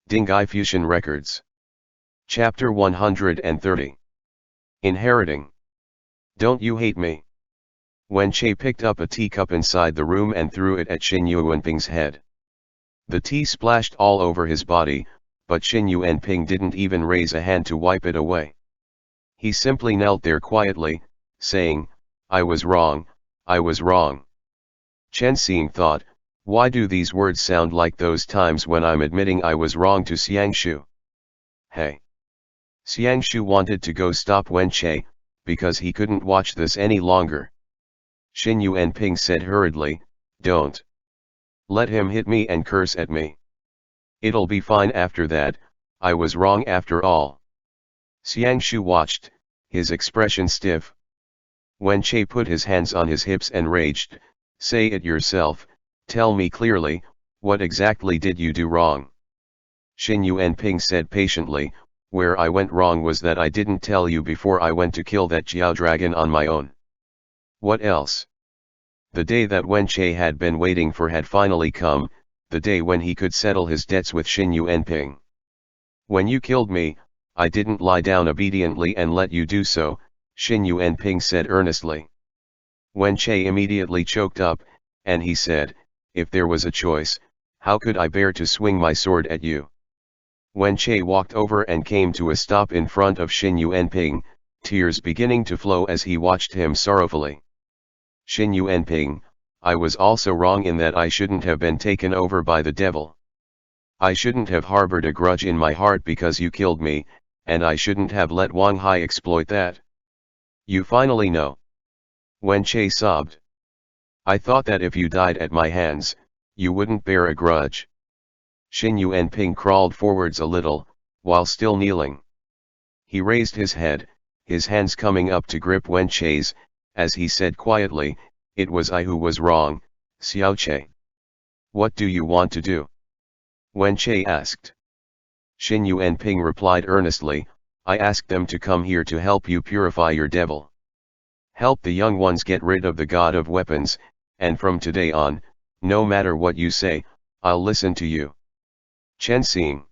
Dinghai Fusheng Records. Chapter 130. Inheriting. Don't you hate me? Wen Che picked up a teacup inside the room and threw it at Xin Yuanping's head. The tea splashed all over his body, but Xin Yuanping didn't even raise a hand to wipe it away. He simply knelt there quietly, saying, "I was wrong, I was wrong." Chen Xing thought, why do these words sound like those times when I'm admitting I was wrong to Xiangshu? Hey! Xiangshu wanted to go stop Wen Che, because he couldn't watch this any longer. Xin Yuanping said hurriedly, "Don't. Let him hit me and curse at me. It'll be fine after that, I was wrong after all." Xiangshu watched, his expression stiff. Wen Che put his hands on his hips and raged, "Say it yourself, tell me clearly, what exactly did you do wrong?" Xin Yuanping said patiently, "Where I went wrong was that I didn't tell you before I went to kill that Jiao dragon on my own." "What else?" The day that Wen Che had been waiting for had finally come, the day when he could settle his debts with Xin Yuanping. "When you killed me, I didn't lie down obediently and let you do so," Xin Yuanping said earnestly. Wen Che immediately choked up, and he said, "If there was a choice, how could I bear to swing my sword at you?" Wen Che walked over and came to a stop in front of Xin Yuanping, tears beginning to flow as he watched him sorrowfully. "Xin Yuanping, I was also wrong in that I shouldn't have been taken over by the devil. I shouldn't have harbored a grudge in my heart because you killed me, and I shouldn't have let Wang Hai exploit that. You finally know." Wen Che sobbed. "I thought that if you died at my hands, you wouldn't bear a grudge." Xin Yuanping crawled forwards a little, while still kneeling. He raised his head, his hands coming up to grip Wen Che's, as he said quietly, "It was I who was wrong, Xiao Che. What do you want to do?" Wen Che asked. Xin Yuanping replied earnestly, "I asked them to come here to help you purify your devil. Help the young ones get rid of the god of weapons, and from today on, no matter what you say, I'll listen to you." Chen Xing.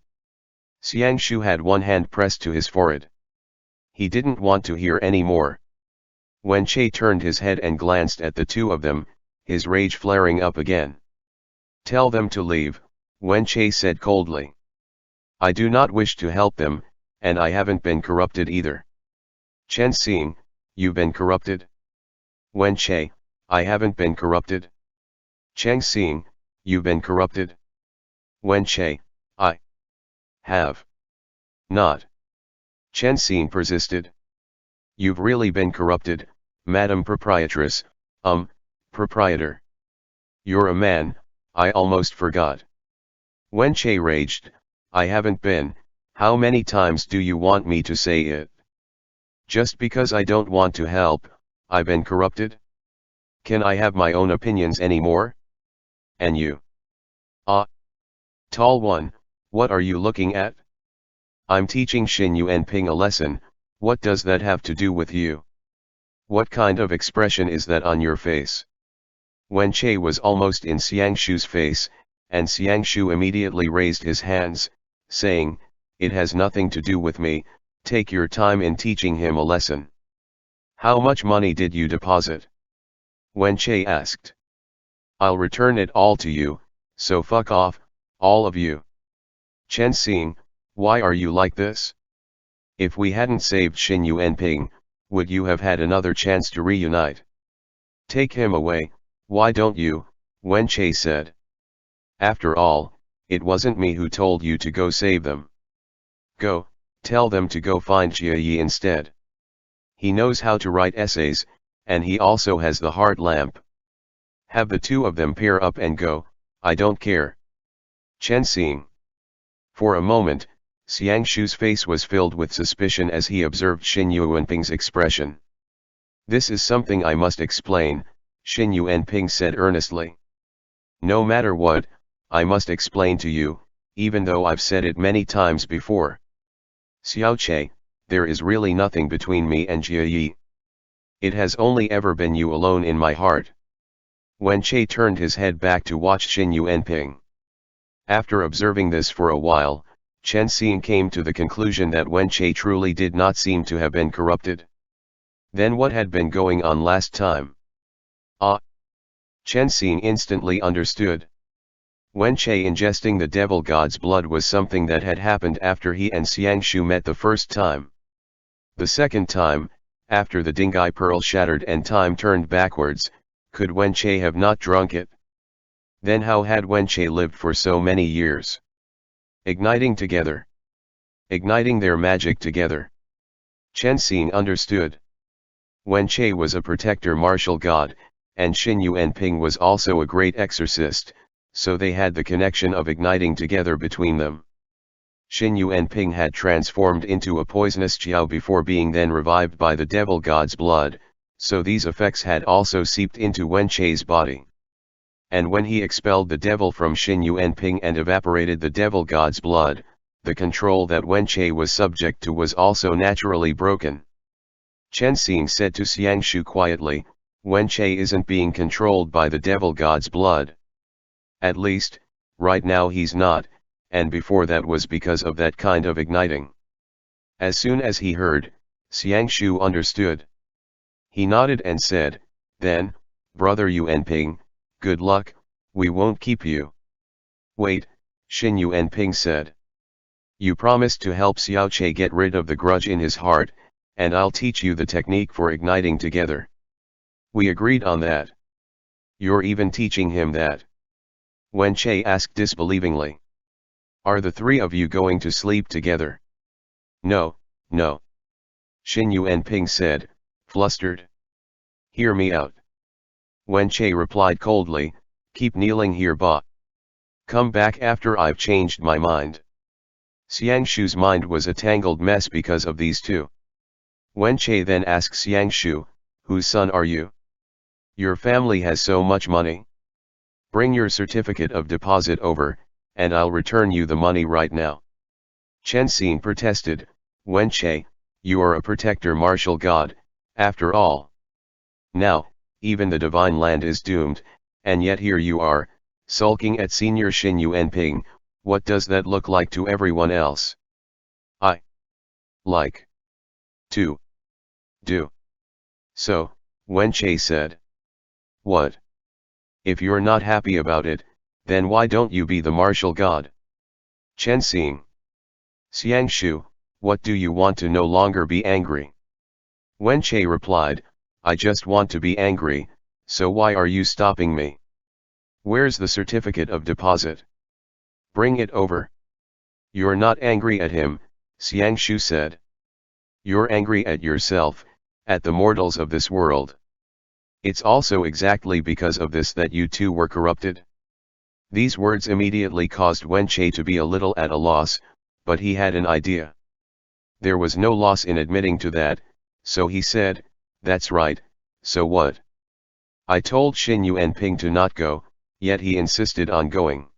Xiangshu had one hand pressed to his forehead. He didn't want to hear any more. Wen Che turned his head and glanced at the two of them, his rage flaring up again. "Tell them to leave," Wen Che said coldly. "I do not wish to help them, and I haven't been corrupted either." Chen Xing, "You've been corrupted?" Wen Che, "I haven't been corrupted." Chen Xing, "You've been corrupted?" Wen Che, "I have not." Chen Xing persisted. "You've really been corrupted, Madam Proprietress, proprietor. You're a man, I almost forgot." Wen Che raged, "I haven't been, how many times do you want me to say it? Just because I don't want to help, I've been corrupted? Can I have my own opinions anymore? And you? Tall one, what are you looking at? I'm teaching Xin Yuanping a lesson, what does that have to do with you? What kind of expression is that on your face?" Wen Che was almost in Xiangshu's face, and Xiangshu immediately raised his hands, saying, "It has nothing to do with me, take your time in teaching him a lesson." "How much money did you deposit?" Wen Che asked. "I'll return it all to you, so fuck off, all of you." Chen Xing, "Why are you like this? If we hadn't saved Xin Yuanping, would you have had another chance to reunite? Take him away, why don't you?" Wen Che said. "After all, it wasn't me who told you to go save them. Go, tell them to go find Jia Yi instead. He knows how to write essays, and he also has the heart lamp. Have the two of them pair up and go, I don't care." Chen Xing. For a moment, Xiangshu's face was filled with suspicion as he observed Xin Yuanping's expression. "This is something I must explain," Xin Yuanping said earnestly. "No matter what, I must explain to you, even though I've said it many times before. Xiao Che, there is really nothing between me and Jia Yi. It has only ever been you alone in my heart." Wen Che turned his head back to watch Xin Yuanping. After observing this for a while, Chen Xing came to the conclusion that Wen Che truly did not seem to have been corrupted. Then what had been going on last time? Ah! Chen Xing instantly understood. Wen Che ingesting the devil god's blood was something that had happened after he and Xiangshu met the first time. The second time, after the Dinghai pearl shattered and time turned backwards, could Wen Che have not drunk it? Then how had Wen Che lived for so many years? Igniting together. Igniting their magic together. Chen Xing understood. Wen Che was a protector martial god, and Xin Yuanping was also a great exorcist, so they had the connection of igniting together between them. Xin Yuanping had transformed into a poisonous Jiao before being then revived by the devil god's blood, so these effects had also seeped into Wen Che's body. And when he expelled the devil from Xin Yuanping and evaporated the devil god's blood, the control that Wen Che was subject to was also naturally broken. Chen Xing said to Xiangshu quietly, Wen Che isn't being controlled by the devil god's blood. At least, right now he's not, and before that was because of that kind of igniting. As soon as he heard, Xiangshu understood. He nodded and said, then, brother Yuanping, good luck, we won't keep you. Wait, Xin Yuanping said. You promised to help Xiao Che get rid of the grudge in his heart, and I'll teach you the technique for igniting together. We agreed on that. You're even teaching him that? Wen Che asked disbelievingly. Are the three of you going to sleep together? No, no. Xin Yuanping said, flustered. Hear me out. Wen Che replied coldly, keep kneeling here ba. Come back after I've changed my mind. Xiangshu's mind was a tangled mess because of these two. Wen Che then asked Xiangshu, whose son are you? Your family has so much money. Bring your certificate of deposit over, and I'll return you the money right now. Chen Xing protested, Wen Che, you are a protector martial god, after all. Now, even the divine land is doomed, and yet here you are, sulking at senior Xin Yuanping. What does that look like to everyone else? I like to do. So, Wen Che said. What? If you're not happy about it, then why don't you be the martial god? Chen Xing. Xiangshu, what do you want to no longer be angry? Wen Che replied, I just want to be angry, so why are you stopping me? Where's the certificate of deposit? Bring it over. You're not angry at him, Xiangshu said. You're angry at yourself, at the mortals of this world. It's also exactly because of this that you two were corrupted. These words immediately caused Wen Che to be a little at a loss, but he had an idea. There was no loss in admitting to that, so he said, that's right, so what? I told Xin Yuanping to not go, yet he insisted on going.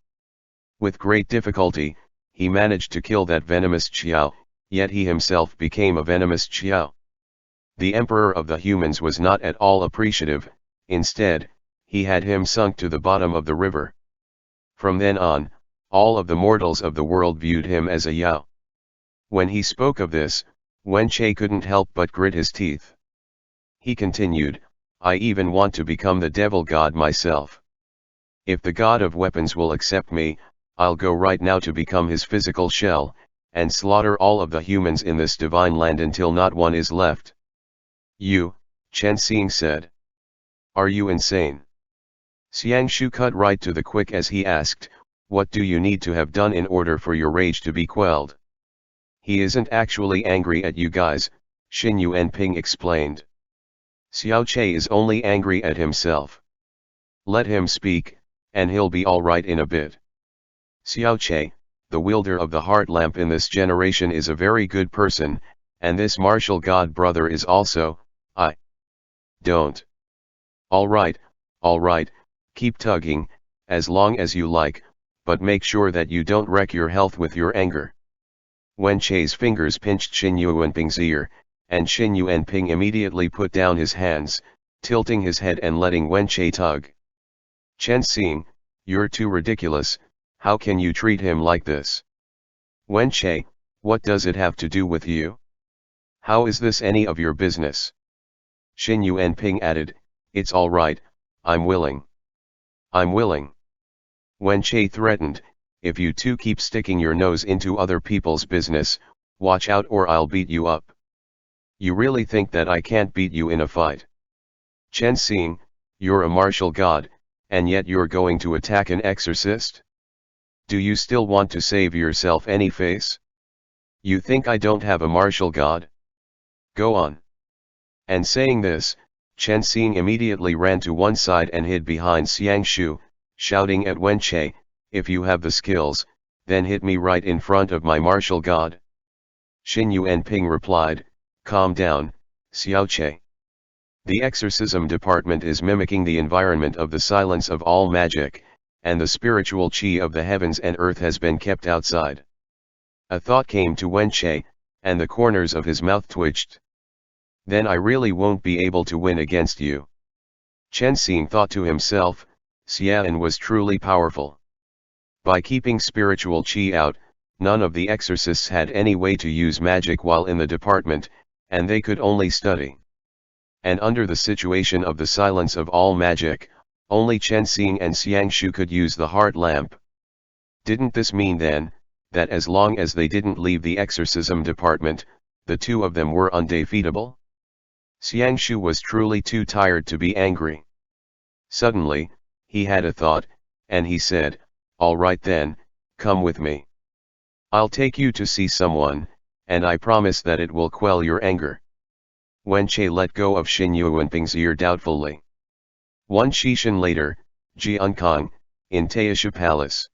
With great difficulty, he managed to kill that venomous Qiao, yet he himself became a venomous Qiao. The emperor of the humans was not at all appreciative, instead, he had him sunk to the bottom of the river. From then on, all of the mortals of the world viewed him as a Yao. When he spoke of this, Wen Che couldn't help but grit his teeth. He continued, I even want to become the devil god myself. If the god of weapons will accept me, I'll go right now to become his physical shell, and slaughter all of the humans in this divine land until not one is left. You, Chen Xing said. Are you insane? Xiangshu cut right to the quick as he asked, what do you need to have done in order for your rage to be quelled? He isn't actually angry at you guys, Xin Yuanping explained. Xiao Che is only angry at himself. Let him speak, and he'll be all right in a bit. Xiao Che, the wielder of the heart lamp in this generation, is a very good person, and this martial god brother is also. I don't. All right, keep tugging, as long as you like, but make sure that you don't wreck your health with your anger. Wen Che's fingers pinched Xin Yuanping's ear, and Xin Yuanping immediately put down his hands, tilting his head and letting Wen Che tug. Chen Xing, you're too ridiculous, how can you treat him like this? Wen Che, what does it have to do with you? How is this any of your business? Xin Yuanping added, it's all right, I'm willing. I'm willing. Wen Che threatened, if you two keep sticking your nose into other people's business, watch out or I'll beat you up. You really think that I can't beat you in a fight? Chen Xing, you're a martial god, and yet you're going to attack an exorcist? Do you still want to save yourself any face? You think I don't have a martial god? Go on. And saying this, Chen Xing immediately ran to one side and hid behind Xiang Shu, shouting at Wen Che, if you have the skills, then hit me right in front of my martial god. Xin Yuanping replied, calm down, Xiao Che. The exorcism department is mimicking the environment of the silence of all magic, and the spiritual qi of the heavens and earth has been kept outside. A thought came to Wen Che, and the corners of his mouth twitched. Then I really won't be able to win against you. Chen Xing thought to himself, Xian was truly powerful. By keeping spiritual qi out, none of the exorcists had any way to use magic while in the department, and they could only study. And under the situation of the silence of all magic, only Chen Xing and Xiang Shu could use the heart lamp. Didn't this mean then, that as long as they didn't leave the exorcism department, the two of them were undefeatable? Xiang Shu was truly too tired to be angry. Suddenly, he had a thought, and he said, all right then, come with me. I'll take you to see someone, and I promise that it will quell your anger. Wen Che let go of Xin Yuanping's ear doubtfully. One Shishan later, Jiankang, in Taisha Palace.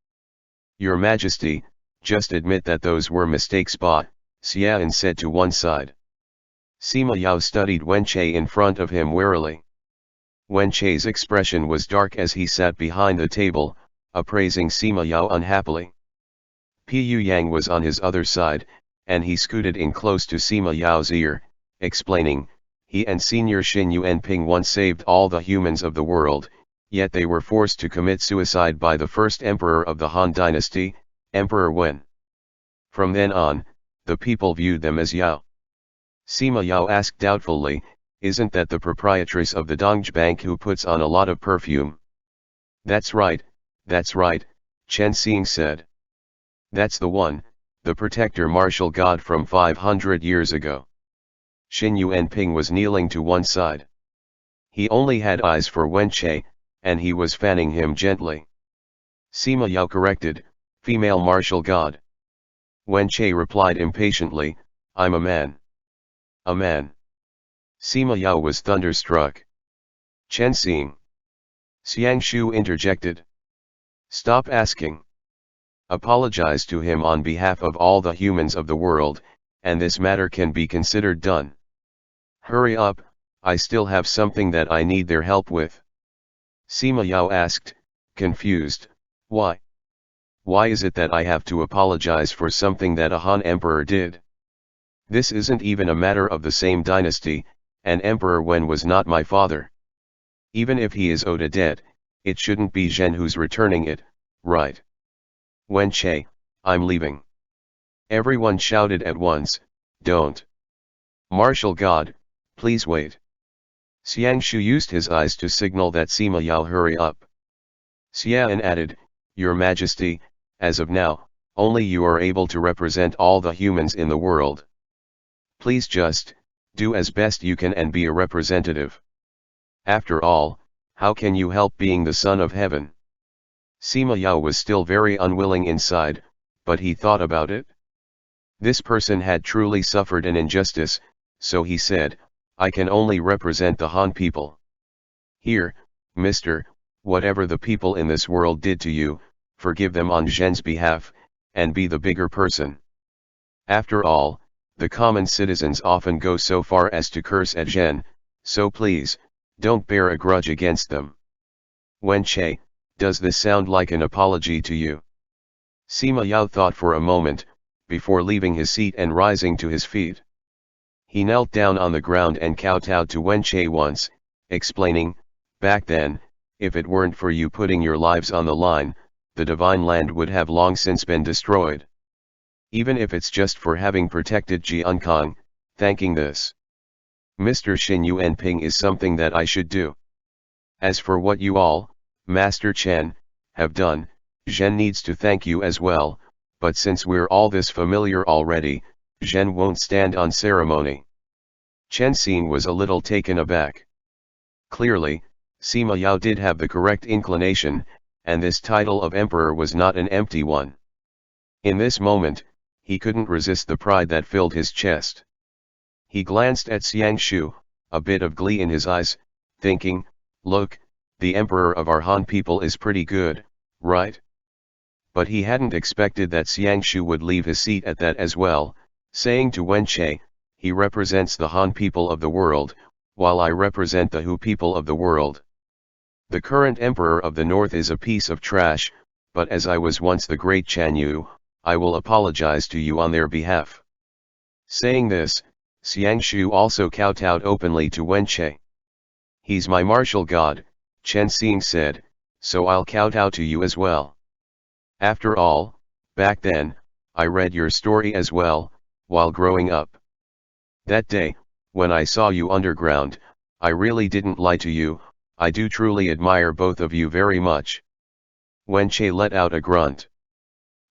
Your Majesty, just admit that those were mistakes. Ba, Xian said to one side. Sima Yao studied Wen Che in front of him warily. Wen Che's expression was dark as he sat behind the table, appraising Sima Yao unhappily. Pu Yang was on his other side, and he scooted in close to Sima Yao's ear, explaining, he and Senior Xin Yuanping once saved all the humans of the world, yet they were forced to commit suicide by the first emperor of the Han dynasty, Emperor Wen. From then on, the people viewed them as Yao. Sima Yao asked doubtfully, isn't that the proprietress of the Dongzhi Bank who puts on a lot of perfume? That's right, Chen Xing said. That's the one, the protector martial god from 500 years ago. Xin Yuanping was kneeling to one side. He only had eyes for Wen Che, and he was fanning him gently. Sima Yao corrected, female martial god. Wen Che replied impatiently, I'm a man. A man. Sima Yao was thunderstruck. Chen Xing. Xiang Shu interjected. Stop asking. Apologize to him on behalf of all the humans of the world, and this matter can be considered done. Hurry up, I still have something that I need their help with. Sima Yao asked, confused, why? Why is it that I have to apologize for something that a Han emperor did? This isn't even a matter of the same dynasty, and Emperor Wen was not my father. Even if he is owed a debt, it shouldn't be Zhen who's returning it, right? Wen Che, I'm leaving. Everyone shouted at once, don't. Martial God, please wait. Xiang Shu used his eyes to signal that Sima Yao hurry up. Xian added, Your Majesty, as of now, only you are able to represent all the humans in the world. Please just, do as best you can and be a representative. After all, how can you help being the son of heaven? Sima Yao was still very unwilling inside, but he thought about it. This person had truly suffered an injustice, so he said, I can only represent the Han people. Here, mister, whatever the people in this world did to you, forgive them on Zhen's behalf, and be the bigger person. After all, the common citizens often go so far as to curse at Zhen, so please, don't bear a grudge against them. Wen Che, does this sound like an apology to you? Sima Yao thought for a moment, before leaving his seat and rising to his feet. He knelt down on the ground and kowtowed to Wen Che once, explaining, back then, if it weren't for you putting your lives on the line, the divine land would have long since been destroyed. Even if it's just for having protected Jiankang, thanking this Mr. Xin Yuanping is something that I should do. As for what you all, Master Chen, have done, Zhen needs to thank you as well, but since we're all this familiar already, Zhen won't stand on ceremony. Chen Xin was a little taken aback. Clearly, Sima Yao did have the correct inclination, and this title of emperor was not an empty one. In this moment, he couldn't resist the pride that filled his chest. He glanced at Xiang Shu, a bit of glee in his eyes, thinking, look, the emperor of our Han people is pretty good, right? But he hadn't expected that Xiang Shu would leave his seat at that as well, saying to Wen Che, he represents the Han people of the world, while I represent the Hu people of the world. The current emperor of the north is a piece of trash, but as I was once the great Chan Yu, I will apologize to you on their behalf. Saying this, Xiang Shu also kowtowed openly to Wen Che. He's my martial god, Chen Xin said, so I'll kowtow to you as well. After all, back then, I read your story as well, while growing up. That day, when I saw you underground, I really didn't lie to you, I do truly admire both of you very much. Wen Che let out a grunt.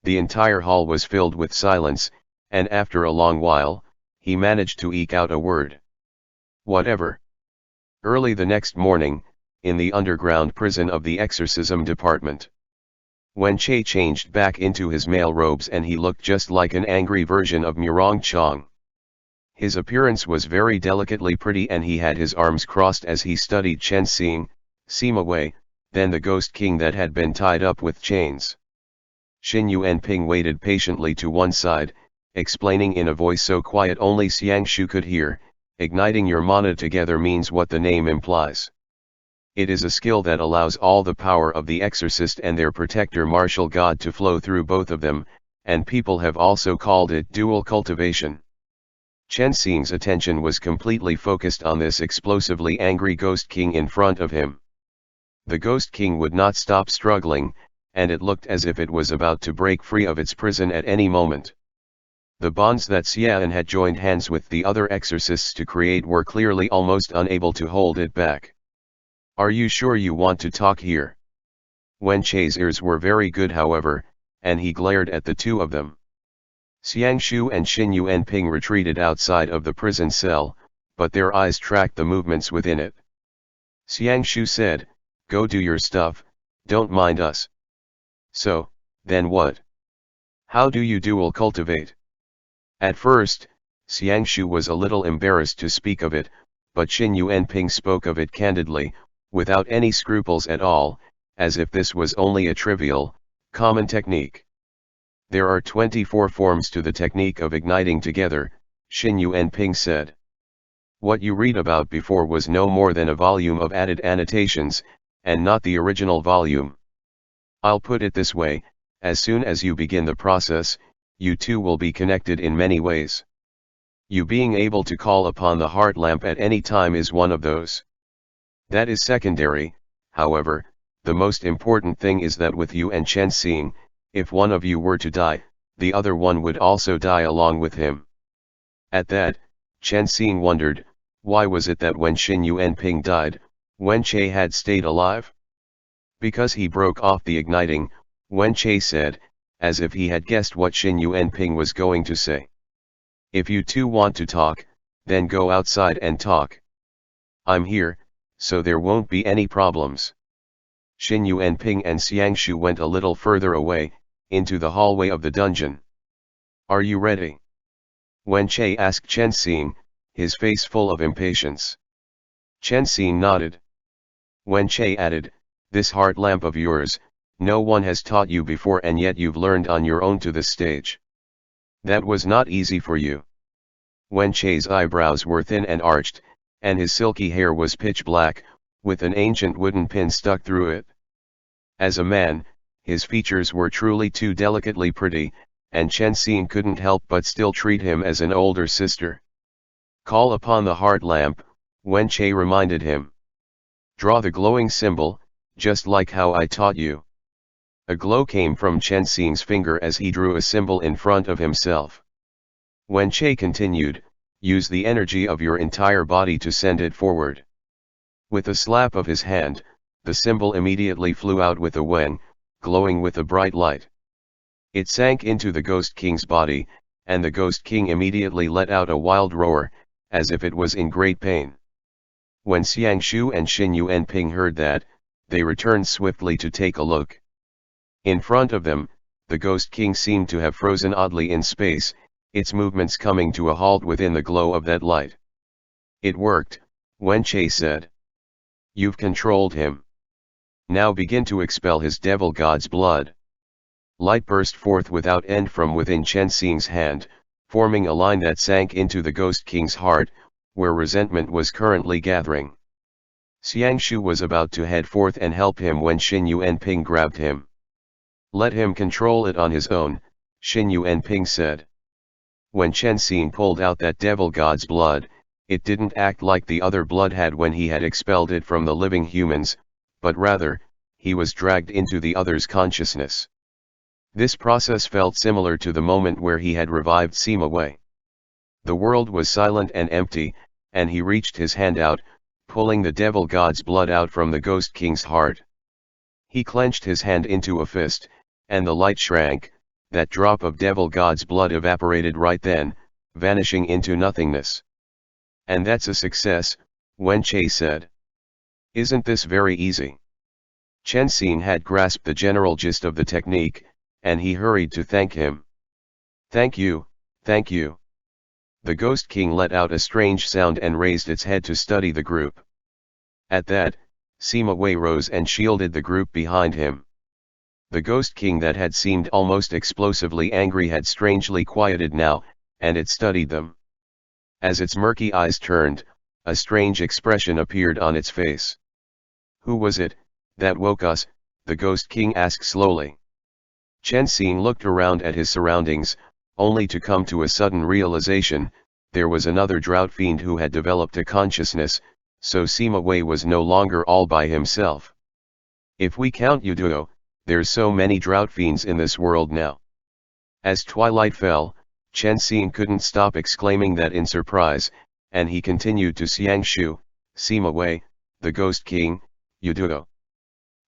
The entire hall was filled with silence, and after a long while, he managed to eke out a word. Whatever. Early the next morning, in the underground prison of the exorcism department, Wen Che changed back into his male robes and he looked just like an angry version of Murong Chong. His appearance was very delicately pretty and he had his arms crossed as he studied Chen Xing, Sima Wei, then the ghost king that had been tied up with chains. Xin Yuanping waited patiently to one side, explaining in a voice so quiet only Xiang Shu could hear, igniting your mana together means what the name implies. It is a skill that allows all the power of the exorcist and their protector martial god to flow through both of them, and people have also called it dual cultivation. Chen Xing's attention was completely focused on this explosively angry ghost king in front of him. The ghost king would not stop struggling, and it looked as if it was about to break free of its prison at any moment. The bonds that Xian had joined hands with the other exorcists to create were clearly almost unable to hold it back. Are you sure you want to talk here? Wen Che's ears were very good however, and he glared at the two of them. Xiang Shu and Xin Yuanping retreated outside of the prison cell, but their eyes tracked the movements within it. Xiang Shu said, go do your stuff, don't mind us. So, then what? How do you dual cultivate? At first, Xiang Shu was a little embarrassed to speak of it, but Xin Yuanping spoke of it candidly, without any scruples at all, as if this was only a trivial, common technique. There are 24 forms to the technique of igniting together, Xin Yuanping said. What you read about before was no more than a volume of added annotations, and not the original volume. I'll put it this way, as soon as you begin the process, you two will be connected in many ways. You being able to call upon the heart lamp at any time is one of those. That is secondary, however, the most important thing is that with you and Chen Xing, if one of you were to die, the other one would also die along with him. At that, Chen Xing wondered, why was it that when Xin Yuanping died, Wen Che had stayed alive? Because he broke off the igniting, Wen Che said, as if he had guessed what Xin Yuanping was going to say. If you two want to talk, then go outside and talk. I'm here, so there won't be any problems. Xin Yuanping and Xiang Shu went a little further away, into the hallway of the dungeon. Are you ready? Wen Che asked Chen Xing, his face full of impatience. Chen Xing nodded. Wen Che added, this heart lamp of yours, no one has taught you before and yet you've learned on your own to this stage. That was not easy for you. Wen Che's eyebrows were thin and arched, and his silky hair was pitch black, with an ancient wooden pin stuck through it. As a man, his features were truly too delicately pretty, and Chen Xing couldn't help but still treat him as an older sister. Call upon the heart lamp, Wen Che reminded him. Draw the glowing symbol, just like how I taught you. A glow came from Chen Xing's finger as he drew a symbol in front of himself. Wen Che continued, use the energy of your entire body to send it forward. With a slap of his hand, the symbol immediately flew out with a wen, glowing with a bright light. It sank into the Ghost King's body, and the Ghost King immediately let out a wild roar, as if it was in great pain. When Xiang Shu and Xin Yuanping heard that, they returned swiftly to take a look. In front of them, the Ghost King seemed to have frozen oddly in space, its movements coming to a halt within the glow of that light. It worked, Wen Che said. You've controlled him. Now begin to expel his devil god's blood. Light burst forth without end from within Chen Xing's hand, forming a line that sank into the Ghost King's heart, where resentment was currently gathering. Xiang Shu was about to head forth and help him when Xin Yuanping grabbed him. Let him control it on his own, Xin Yuanping said. When Chen Xing pulled out that devil god's blood, it didn't act like the other blood had when he had expelled it from the living humans, but rather, he was dragged into the other's consciousness. This process felt similar to the moment where he had revived Sima Wei. The world was silent and empty, and he reached his hand out, pulling the devil god's blood out from the Ghost King's heart. He clenched his hand into a fist, and the light shrank, that drop of devil god's blood evaporated right then, vanishing into nothingness. And that's a success, Wen Che said. Isn't this very easy? Chen Xing had grasped the general gist of the technique, and he hurried to thank him. Thank you, thank you. The Ghost King let out a strange sound and raised its head to study the group. At that, Sima Wei rose and shielded the group behind him. The Ghost King that had seemed almost explosively angry had strangely quieted now, and it studied them. As its murky eyes turned, a strange expression appeared on its face. Who was it that woke us? The Ghost King asked slowly. Chen Xing looked around at his surroundings, only to come to a sudden realization, there was another drought fiend who had developed a consciousness, so Sima Wei was no longer all by himself. If we count Yuduo, there's so many drought fiends in this world now. As twilight fell, Chen Xing couldn't stop exclaiming that in surprise, and he continued to Xiang Shu, Sima Wei, the Ghost King, Yuduo.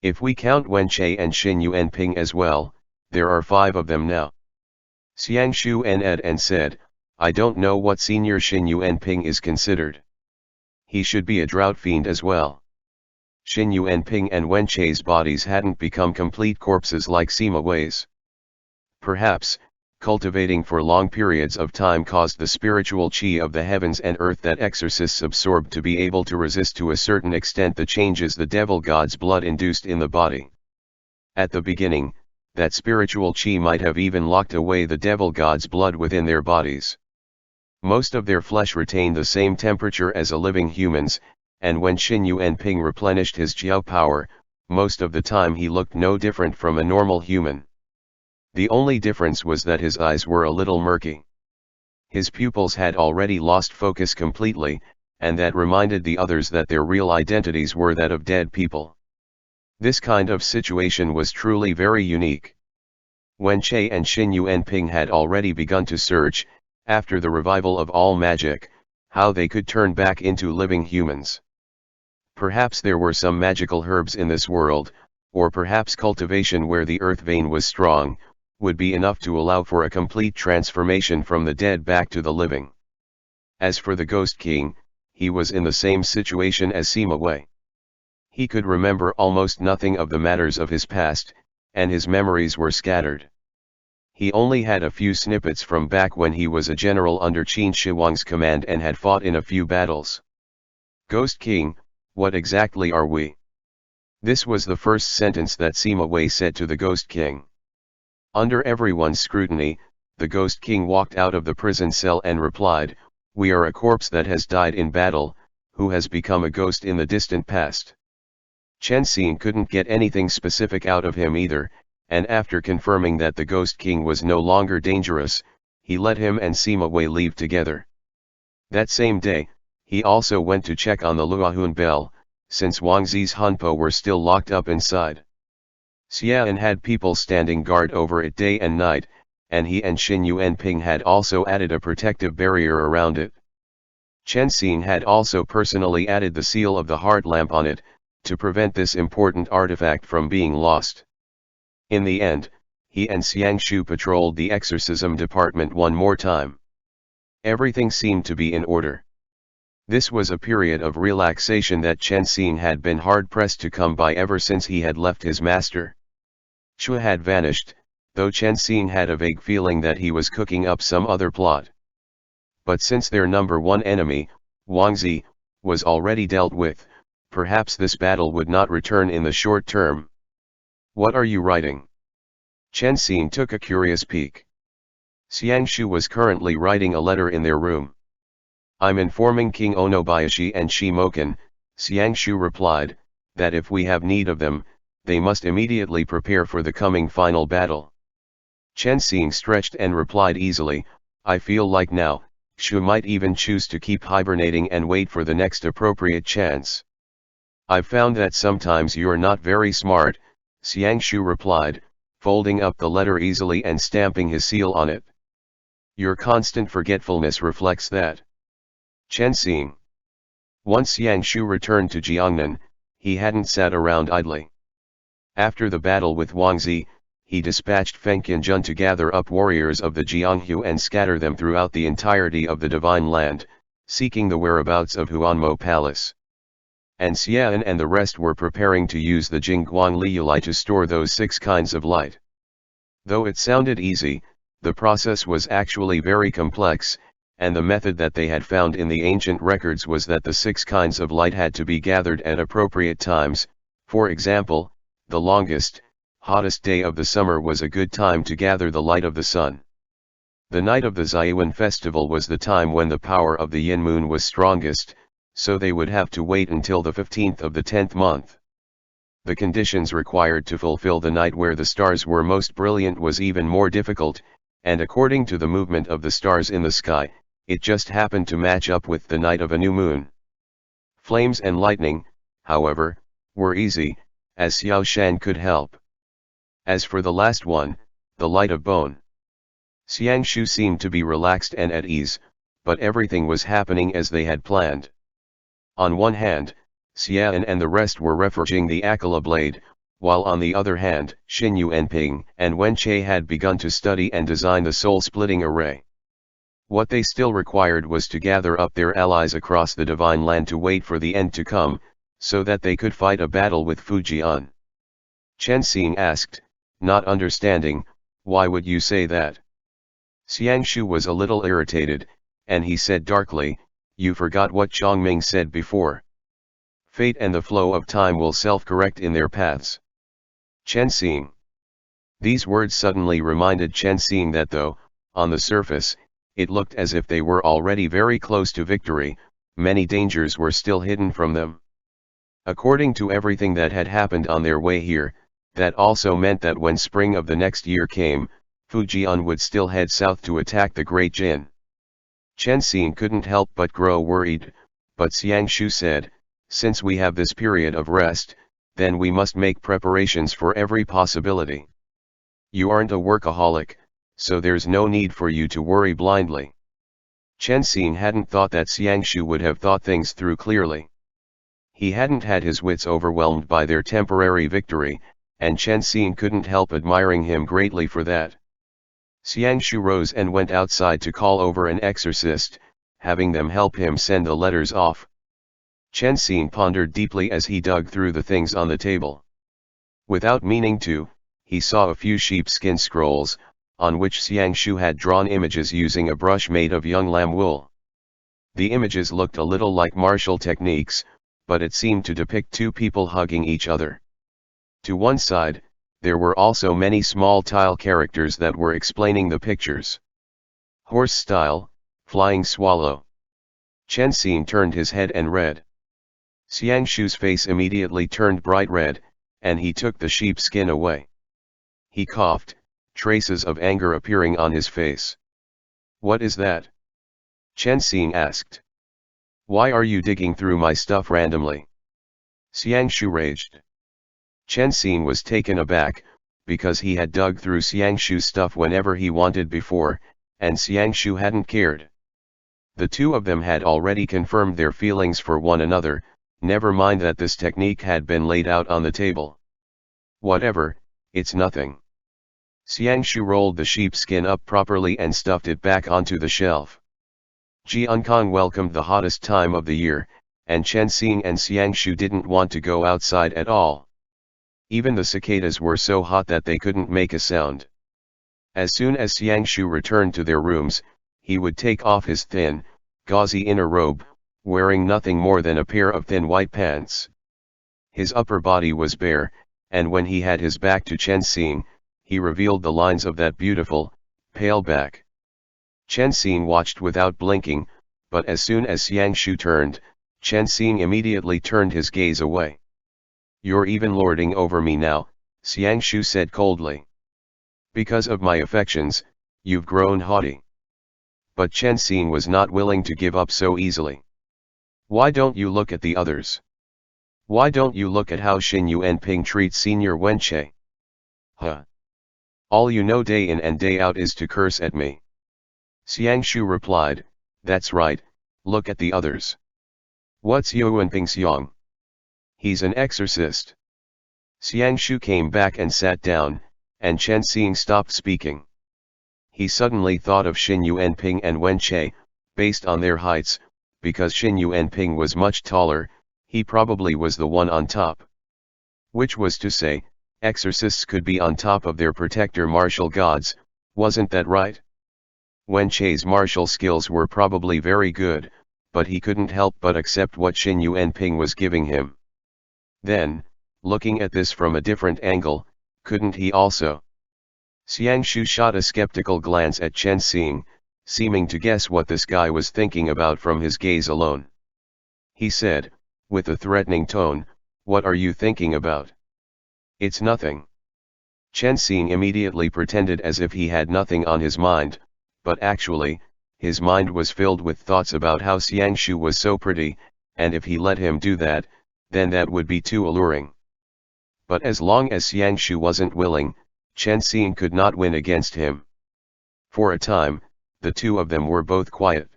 If we count Wen Che and Xin Yuanping as well, there are 5 of them now. Xiang Shu nodded and said, I don't know what senior Xin Yuanping is considered. He should be a drought fiend as well. Xin Yuanping and Wen Che's bodies hadn't become complete corpses like Sima Wei's. Perhaps, cultivating for long periods of time caused the spiritual qi of the heavens and earth that exorcists absorbed to be able to resist to a certain extent the changes the devil god's blood induced in the body. At the beginning, that spiritual qi might have even locked away the devil god's blood within their bodies. Most of their flesh retained the same temperature as a living human's, and when Xin Yuanping replenished his jiao power, most of the time he looked no different from a normal human. The only difference was that his eyes were a little murky. His pupils had already lost focus completely, and that reminded the others that their real identities were that of dead people. This kind of situation was truly very unique. Wen Che and Xin Yuanping had already begun to search, after the revival of all magic, how they could turn back into living humans. Perhaps there were some magical herbs in this world, or perhaps cultivation where the earth vein was strong, would be enough to allow for a complete transformation from the dead back to the living. As for the Ghost King, he was in the same situation as Sima Wei. He could remember almost nothing of the matters of his past, and his memories were scattered. He only had a few snippets from back when he was a general under Qin Shi Huang's command and had fought in a few battles. Ghost King, what exactly are we? This was the first sentence that Sima Wei said to the Ghost King. Under everyone's scrutiny, the Ghost King walked out of the prison cell and replied, we are a corpse that has died in battle, who has become a ghost in the distant past. Chen Xing couldn't get anything specific out of him either, and after confirming that the Ghost King was no longer dangerous, he let him and Sima Wei leave together. That same day, he also went to check on the Luohun Bell, since Wang Zi's Hunpo were still locked up inside. Xian had people standing guard over it day and night, and he and Xin Yuanping had also added a protective barrier around it. Chen Xing had also personally added the seal of the heart lamp on it, to prevent this important artifact from being lost. In the end, he and Xiangshu patrolled the exorcism department one more time. Everything seemed to be in order. This was a period of relaxation that Chen Xing had been hard-pressed to come by ever since he had left his master. Shu had vanished, though Chen Xing had a vague feeling that he was cooking up some other plot. But since their number one enemy, Wang Zi, was already dealt with, perhaps this battle would not return in the short term. "What are you writing?" Chen Xing took a curious peek. Xiangshu was currently writing a letter in their room. "I'm informing King Onobayashi and Shimoken," Xiangshu replied, "that if we have need of them, they must immediately prepare for the coming final battle." Chen Xing stretched and replied easily, "I feel like now, Shu might even choose to keep hibernating and wait for the next appropriate chance." "I've found that sometimes you're not very smart," Xiangshu replied, folding up the letter easily and stamping his seal on it. "Your constant forgetfulness reflects that." Chen Xing. Once Xiangshu returned to Jiangnan, he hadn't sat around idly. After the battle with Wang Zi, he dispatched Feng Qianjun to gather up warriors of the Jianghu and scatter them throughout the entirety of the Divine Land, seeking the whereabouts of Huanmo Palace. And Xian and the rest were preparing to use the Jingguang Liuli to store those 6 kinds of light. Though it sounded easy, the process was actually very complex, and the method that they had found in the ancient records was that the 6 kinds of light had to be gathered at appropriate times. For example, the longest, hottest day of the summer was a good time to gather the light of the sun. The night of the Zaiwan festival was the time when the power of the yin moon was strongest, so they would have to wait until the 15th of the 10th month. The conditions required to fulfill the night where the stars were most brilliant was even more difficult, and according to the movement of the stars in the sky, it just happened to match up with the night of a new moon. Flames and lightning, however, were easy, as Xiao Shan could help. As for the last one, the light of bone, Xiangshu seemed to be relaxed and at ease, but everything was happening as they had planned. On one hand, Xian and the rest were reforging the Akala blade, while on the other hand, Xin Yuanping and Wen Che had begun to study and design the soul-splitting array. What they still required was to gather up their allies across the Divine Land to wait for the end to come, so that they could fight a battle with Fujian. Chen Xing asked, not understanding, "Why would you say that?" Xiangshu was a little irritated, and he said darkly, "You forgot what Chongming said before. Fate and the flow of time will self-correct in their paths." Chen Xing. These words suddenly reminded Chen Xing that though, on the surface, it looked as if they were already very close to victory, many dangers were still hidden from them. According to everything that had happened on their way here, that also meant that when spring of the next year came, Fujian would still head south to attack the Great Jin. Chen Xing couldn't help but grow worried, but Xiangshu said, "Since we have this period of rest, then we must make preparations for every possibility. You aren't a workaholic, so there's no need for you to worry blindly." Chen Xing hadn't thought that Xiangshu would have thought things through clearly. He hadn't had his wits overwhelmed by their temporary victory, and Chen Xing couldn't help admiring him greatly for that. Xiangshu rose and went outside to call over an exorcist, having them help him send the letters off. Chen Xing pondered deeply as he dug through the things on the table. Without meaning to, he saw a few sheepskin scrolls, on which Xiangshu had drawn images using a brush made of young lamb wool. The images looked a little like martial techniques, but it seemed to depict 2 people hugging each other. To one side, there were also many small tile characters that were explaining the pictures. Horse style, flying swallow. Chen Xing turned his head and read. Xiangshu's face immediately turned bright red, and he took the sheepskin away. He coughed, traces of anger appearing on his face. "What is that?" Chen Xing asked. "Why are you digging through my stuff randomly?" Xiangshu raged. Chen Xing was taken aback, because he had dug through Xiangshu's stuff whenever he wanted before, and Xiangshu hadn't cared. The two of them had already confirmed their feelings for one another, never mind that this technique had been laid out on the table. Whatever, it's nothing. Xiangshu rolled the sheepskin up properly and stuffed it back onto the shelf. Jiankong welcomed the hottest time of the year, and Chen Xing and Xiangshu didn't want to go outside at all. Even the cicadas were so hot that they couldn't make a sound. As soon as Xiangshu returned to their rooms, he would take off his thin, gauzy inner robe, wearing nothing more than a pair of thin white pants. His upper body was bare, and when he had his back to Chen Xing, he revealed the lines of that beautiful, pale back. Chen Xing watched without blinking, but as soon as Xiangshu turned, Chen Xing immediately turned his gaze away. "You're even lording over me now," Xiangshu said coldly. "Because of my affections, you've grown haughty." But Chen Xing was not willing to give up so easily. "Why don't you look at the others? Why don't you look at how Xin Yuanping treats Senior Wenqie? Huh? All you know day in and day out is to curse at me." Xiangshu replied, "That's right, look at the others. What's Yuanping's Yang? He's an exorcist." Xiangshu came back and sat down, and Chen Xing stopped speaking. He suddenly thought of Xin Yuanping and Wenqie, based on their heights, because Xin Yuanping was much taller, he probably was the one on top. Which was to say, exorcists could be on top of their protector martial gods, wasn't that right? Wenqie's martial skills were probably very good, but he couldn't help but accept what Xin Yuanping was giving him. Then, looking at this from a different angle, couldn't he also? Xiangshu shot a skeptical glance at Chen Xing, seeming to guess what this guy was thinking about from his gaze alone. He said, with a threatening tone, "What are you thinking about?" "It's nothing." Chen Xing immediately pretended as if he had nothing on his mind, but actually, his mind was filled with thoughts about how Xiangshu was so pretty, and if he let him do that, then that would be too alluring. But as long as Xiangshu wasn't willing, Chen Xing could not win against him. For a time, the two of them were both quiet.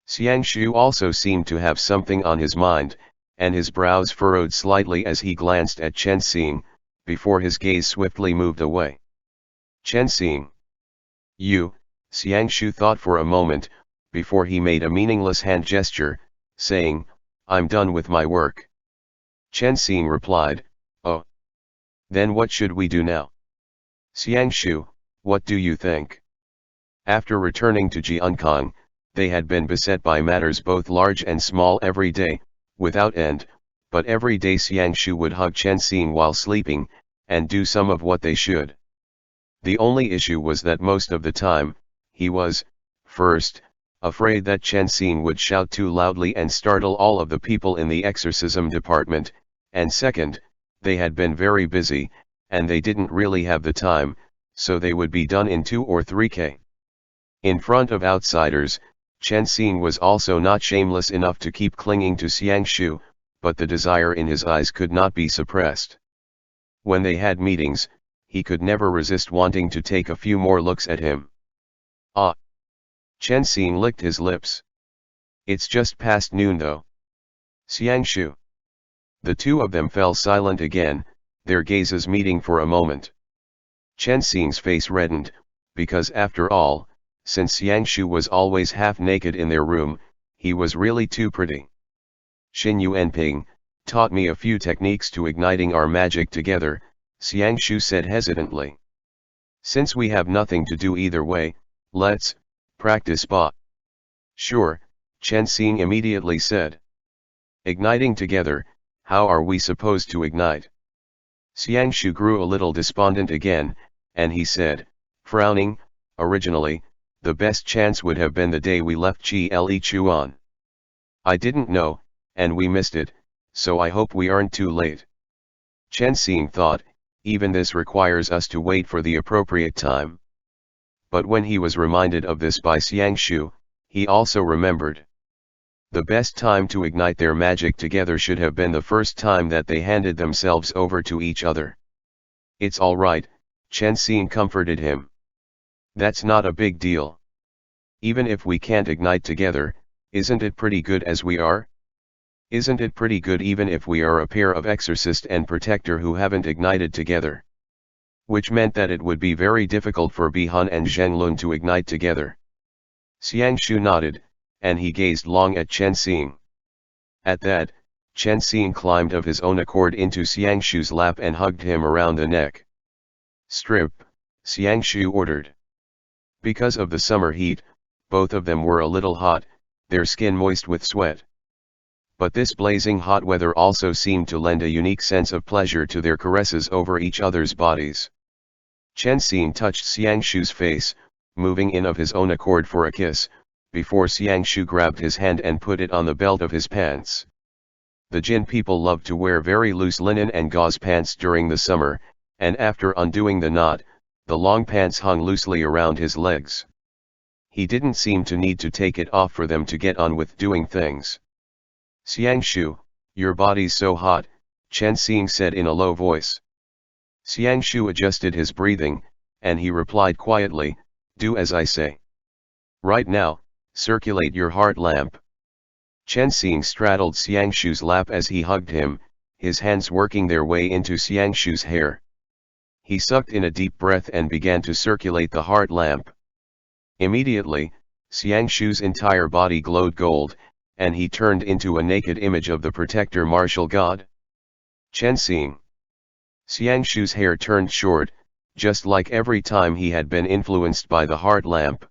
Xiangshu also seemed to have something on his mind, and his brows furrowed slightly as he glanced at Chen Xing, before his gaze swiftly moved away. "Chen Xing. You," Xiangshu thought for a moment, before he made a meaningless hand gesture, saying, "I'm done with my work." Chen Xing replied, "Oh. Then what should we do now?" "Xiangshu, what do you think?" After returning to Jiankong, they had been beset by matters both large and small every day, without end, but every day Xiangshu would hug Chen Xing while sleeping, and do some of what they should. The only issue was that most of the time, he was, first, afraid that Chen Xing would shout too loudly and startle all of the people in the exorcism department, and second, they had been very busy, and they didn't really have the time, so they would be done in 2 or 3 k. In front of outsiders, Chen Xing was also not shameless enough to keep clinging to Xiangshu, but the desire in his eyes could not be suppressed. When they had meetings, he could never resist wanting to take a few more looks at him. "Ah!" Chen Xing licked his lips. "It's just past noon though." "Xiangshu." The two of them fell silent again, their gazes meeting for a moment. Chen Xing's face reddened, because after all, since Xiangshu was always half naked in their room, he was really too pretty. "Xin Yuanping taught me a few techniques to igniting our magic together," Xiangshu said hesitantly. "Since we have nothing to do either way, let's practice ba." "Sure," Chen Xing immediately said. "Igniting together, how are we supposed to ignite?" Xiangshu grew a little despondent again, and he said, frowning, "Originally, the best chance would have been the day we left Gle Chuan. I didn't know, and we missed it, so I hope we aren't too late." Chen Xing thought, even this requires us to wait for the appropriate time. But when he was reminded of this by Xiangshu, he also remembered. The best time to ignite their magic together should have been the first time that they handed themselves over to each other. It's all right, Chen Xing comforted him. That's not a big deal. Even if we can't ignite together, isn't it pretty good as we are? Isn't it pretty good even if we are a pair of exorcist and protector who haven't ignited together? Which meant that it would be very difficult for Bihun and Zhenglun to ignite together. Xiangshu nodded, and he gazed long at Chen Xing. At that, Chen Xing climbed of his own accord into Xiangshu's lap and hugged him around the neck. Strip, Xiangshu ordered. Because of the summer heat, both of them were a little hot, their skin moist with sweat. But this blazing hot weather also seemed to lend a unique sense of pleasure to their caresses over each other's bodies. Chen Xing touched Xiangshu's face, moving in of his own accord for a kiss, before Xiangshu grabbed his hand and put it on the belt of his pants. The Jin people love to wear very loose linen and gauze pants during the summer, and after undoing the knot, the long pants hung loosely around his legs. He didn't seem to need to take it off for them to get on with doing things. Xiangshu, your body's so hot, Chen Xing said in a low voice. Xiangshu adjusted his breathing, and he replied quietly, do as I say. Right now, circulate your heart lamp. Chen Xing straddled Xiangshu's lap as he hugged him, his hands working their way into Xiangshu's hair. He sucked in a deep breath and began to circulate the heart lamp. Immediately, Xiangshu's entire body glowed gold, and he turned into a naked image of the protector martial god. Chen Xing. Xiangshu's hair turned short, just like every time he had been influenced by the heart lamp.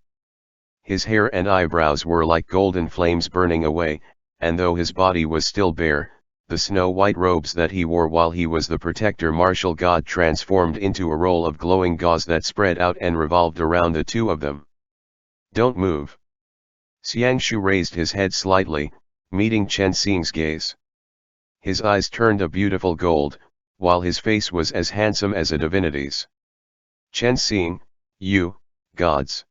His hair and eyebrows were like golden flames burning away, and though his body was still bare, the snow-white robes that he wore while he was the protector martial god transformed into a roll of glowing gauze that spread out and revolved around the two of them. Don't move. Xiangshu raised his head slightly, meeting Chen Xing's gaze. His eyes turned a beautiful gold, while his face was as handsome as a divinity's. Chen Xing, you, gods.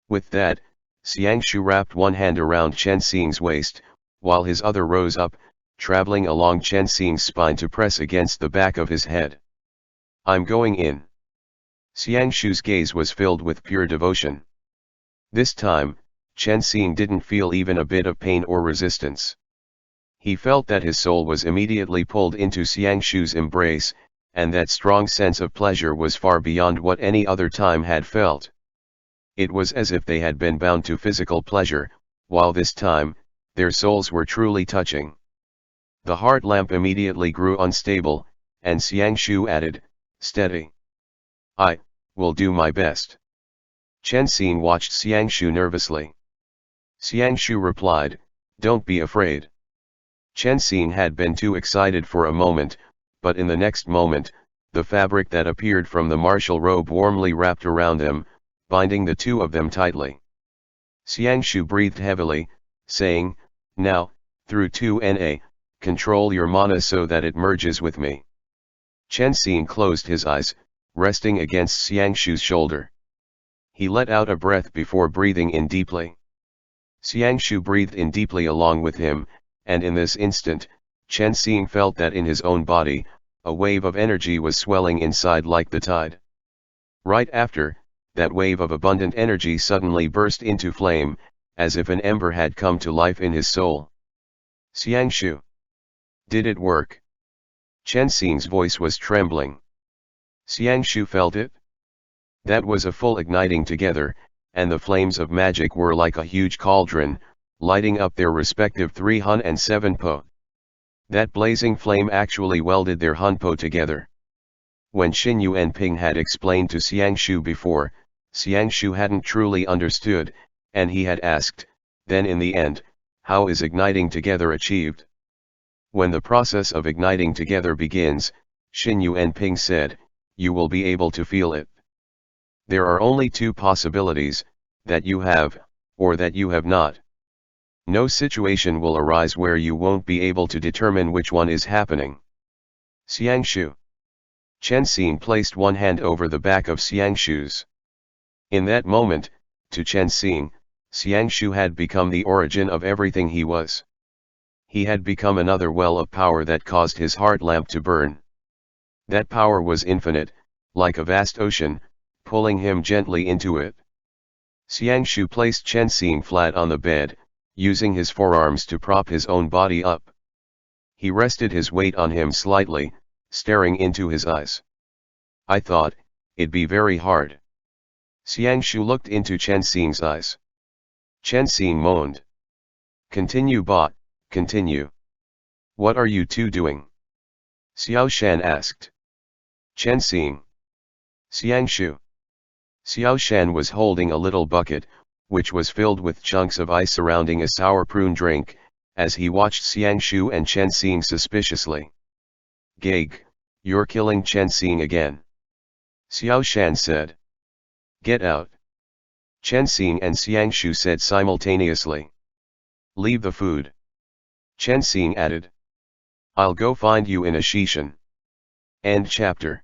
With that, Xiangshu wrapped one hand around Chen Xing's waist, while his other rose up, traveling along Chen Xing's spine to press against the back of his head. I'm going in. Xiangshu's gaze was filled with pure devotion. This time, Chen Xing didn't feel even a bit of pain or resistance. He felt that his soul was immediately pulled into Xiangshu's embrace, and that strong sense of pleasure was far beyond what any other time had felt. It was as if they had been bound to physical pleasure, while this time, their souls were truly touching. The heart lamp immediately grew unstable, and Xiangshu added, steady. I will do my best. Chen Xing watched Xiangshu nervously. Xiangshu replied, don't be afraid. Chen Xing had been too excited for a moment, but in the next moment, the fabric that appeared from the martial robe warmly wrapped around them, binding the two of them tightly. Xiangshu breathed heavily, saying, now, through 2Na, control your mana so that it merges with me. Chen Xing closed his eyes, resting against Xiangshu's shoulder. He let out a breath before breathing in deeply. Xiangshu breathed in deeply along with him, and in this instant, Chen Xing felt that in his own body, a wave of energy was swelling inside like the tide. Right after, that wave of abundant energy suddenly burst into flame, as if an ember had come to life in his soul. Xiangshu. Did it work? Chen Xing's voice was trembling. Xiangshu felt it. That was a full igniting together, and the flames of magic were like a huge cauldron, lighting up their respective 3 hun and 7 po. That blazing flame actually welded their hunpo together. When Xin Yuanping had explained to Xiangshu before, Xiangshu hadn't truly understood, and he had asked, then in the end, how is igniting together achieved? When the process of igniting together begins, Xin Yuanping said, you will be able to feel it. There are only two possibilities, that you have, or that you have not. No situation will arise where you won't be able to determine which one is happening. Xiangshu. Chen Xing placed one hand over the back of Xiangshu's. In that moment, to Chen Xing, Xiangshu had become the origin of everything he was. He had become another well of power that caused his heart lamp to burn. That power was infinite, like a vast ocean, pulling him gently into it. Xiangshu placed Chen Xing flat on the bed, using his forearms to prop his own body up. He rested his weight on him slightly, staring into his eyes. I thought, it'd be very hard. Xiangshu looked into Chen Xing's eyes. Chen Xing moaned. Continue bot, continue. What are you two doing? Xiao Shan asked. Chen Xing. Xiangshu. Xiao Shan was holding a little bucket, which was filled with chunks of ice surrounding a sour prune drink, as he watched Xiangshu and Chen Xing suspiciously. Gag, you're killing Chen Xing again. Xiao Shan said. Get out. Chen Xing and Xiangshu said simultaneously. Leave the food. Chen Xing added. I'll go find you in a shishan. End chapter.